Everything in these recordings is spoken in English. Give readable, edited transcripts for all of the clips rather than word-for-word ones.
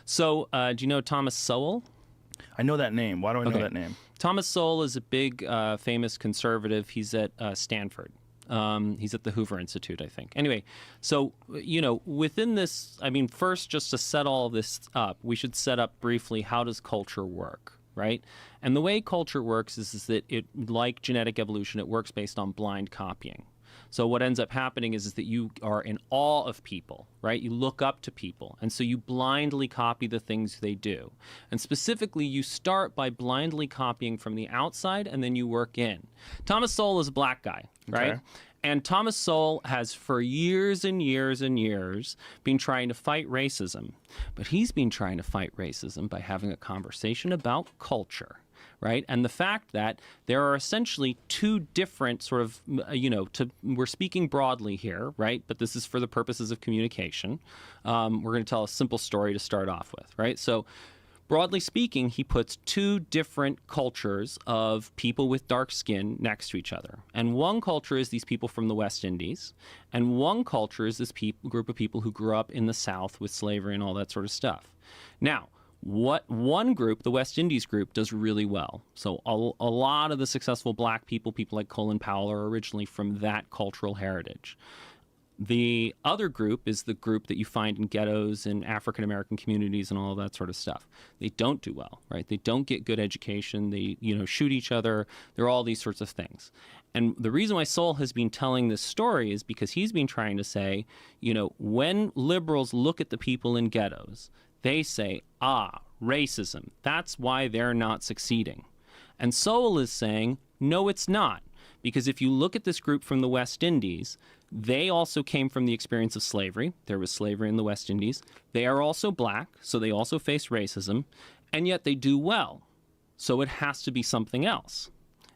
So, do you know Thomas Sowell? I know that name. Why do I know Okay. that name? Thomas Sowell is a big, famous conservative. He's at Stanford. He's at the Hoover Institute, I think. Anyway, so, within this, first, just to set all of this up, we should set up briefly, how does culture work, right? And the way culture works is that it, like genetic evolution, it works based on blind copying. So what ends up happening is that you are in awe of people, right? You look up to people. And so you blindly copy the things they do. And specifically, you start by blindly copying from the outside, and then you work in. Thomas Sowell is a black guy, right? Okay. And Thomas Sowell has, for years and years and years, been trying to fight racism. But he's been trying to fight racism by having a conversation about culture. Right? And the fact that there are essentially two different sort of, we're speaking broadly here, right? But this is for the purposes of communication. We're going to tell a simple story to start off with, right? So broadly speaking, he puts two different cultures of people with dark skin next to each other. And one culture is these people from the West Indies. And one culture is this group of people who grew up in the South with slavery and all that sort of stuff. Now, what one group, the West Indies group, does really well. So a lot of the successful black people like Colin Powell, are originally from that cultural heritage. The other group is the group that you find in ghettos and African-American communities and all of that sort of stuff. They don't do well, right? They don't get good education. They, shoot each other. There are all these sorts of things. And the reason why Sowell has been telling this story is because he's been trying to say, when liberals look at the people in ghettos, they say, racism, that's why they're not succeeding. And Sowell is saying, no, it's not. Because if you look at this group from the West Indies, they also came from the experience of slavery. There was slavery in the West Indies. They are also black, so they also face racism, and yet they do well. So it has to be something else.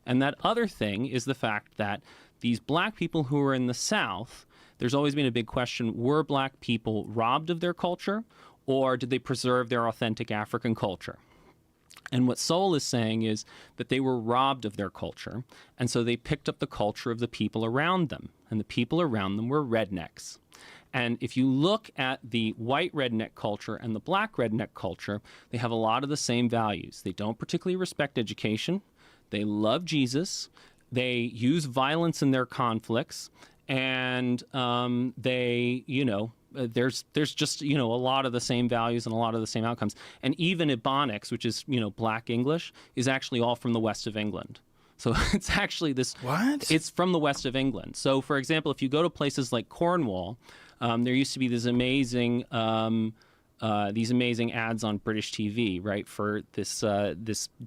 And that other thing is the fact that these black people who are in the South, there's always been a big question, were black people robbed of their culture, or did they preserve their authentic African culture? And what Sowell is saying is that they were robbed of their culture, and so they picked up the culture of the people around them, and the people around them were rednecks. And if you look at the white redneck culture and the black redneck culture, they have a lot of the same values. They don't particularly respect education. They love Jesus. They use violence in their conflicts, and there's just, a lot of the same values and a lot of the same outcomes. And even Ebonics, which is, black English, is actually all from the west of England. So it's actually this... What? It's from the west of England. So, for example, if you go to places like Cornwall, there used to be this amazing ads on British TV, right, for this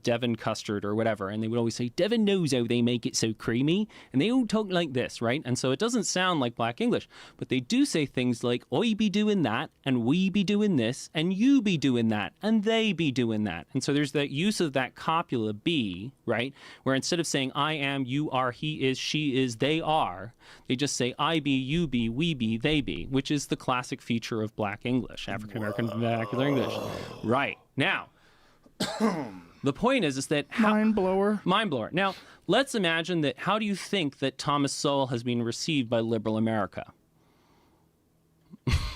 Devon custard or whatever, and they would always say, Devon knows how they make it so creamy, and they all talk like this, right? And so it doesn't sound like black English, but they do say things like, I be doing that, and we be doing this, and you be doing that, and they be doing that. And so there's that use of that copula be, right, where instead of saying I am, you are, he is, she is, they are, they just say I be, you be, we be, they be, which is the classic feature of black English, African-American vernacular English. Right. Now, the point is that... Mind blower. Mind blower. Now, let's imagine that, how do you think that Thomas Sowell has been received by liberal America?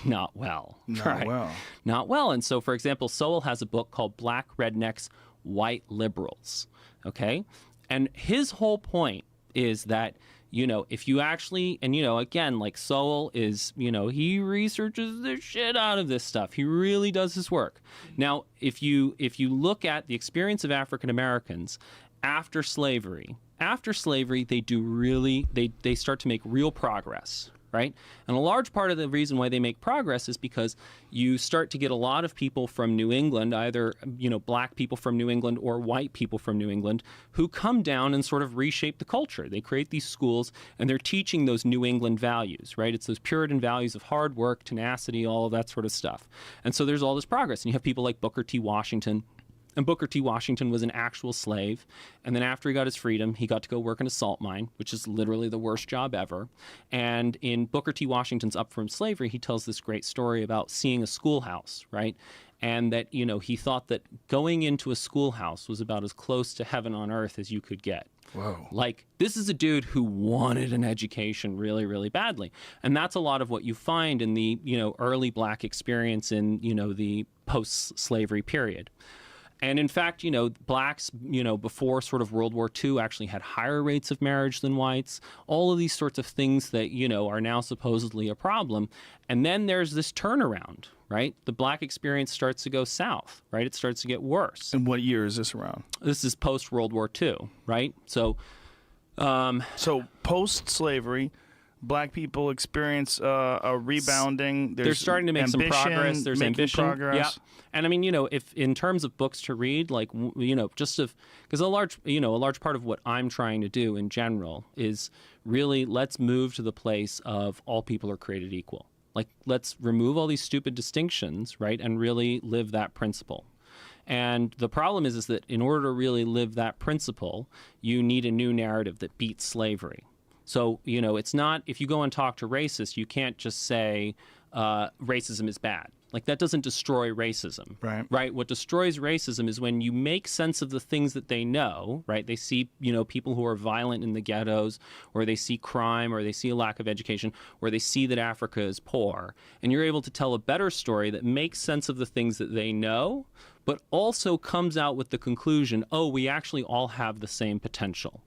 Not well. Not well. Not well. And so, for example, Sowell has a book called Black Rednecks, White Liberals. Okay? And his whole point is that, if you actually, and, again, like Sowell is, he researches the shit out of this stuff. He really does his work. Now, if you look at the experience of African Americans after slavery, they start to make real progress, right? And a large part of the reason why they make progress is because you start to get a lot of people from New England, either, black people from New England or white people from New England, who come down and sort of reshape the culture. They create these schools, and they're teaching those New England values, right? It's those Puritan values of hard work, tenacity, all of that sort of stuff. And so there's all this progress. And you have people like Booker T. Washington. And Booker T. Washington was an actual slave. And then after he got his freedom, he got to go work in a salt mine, which is literally the worst job ever. And in Booker T. Washington's Up From Slavery, he tells this great story about seeing a schoolhouse, right? And that, he thought that going into a schoolhouse was about as close to heaven on earth as you could get. Whoa. Like, this is a dude who wanted an education really, really badly. And that's a lot of what you find in the, early black experience in, the post-slavery period. And in fact, blacks, before sort of World War II actually had higher rates of marriage than whites, all of these sorts of things that, are now supposedly a problem. And then there's this turnaround, right? The black experience starts to go south, right? It starts to get worse. And what year is this around? This is post-World War II, right? So post-slavery, black people experience a rebounding. They're starting to make some progress. There's ambition. Progress. Yeah. And I mean, if in terms of books to read, like, because a large part of what I'm trying to do in general is really let's move to the place of all people are created equal. Like, let's remove all these stupid distinctions, right, and really live that principle. And the problem is that in order to really live that principle, you need a new narrative that beats slavery. So, it's not, if you go and talk to racists, you can't just say racism is bad. Like, that doesn't destroy racism, right? What destroys racism is when you make sense of the things that they know, right? They see, people who are violent in the ghettos, or they see crime, or they see a lack of education, or they see that Africa is poor. And you're able to tell a better story that makes sense of the things that they know, but also comes out with the conclusion, oh, we actually all have the same potential.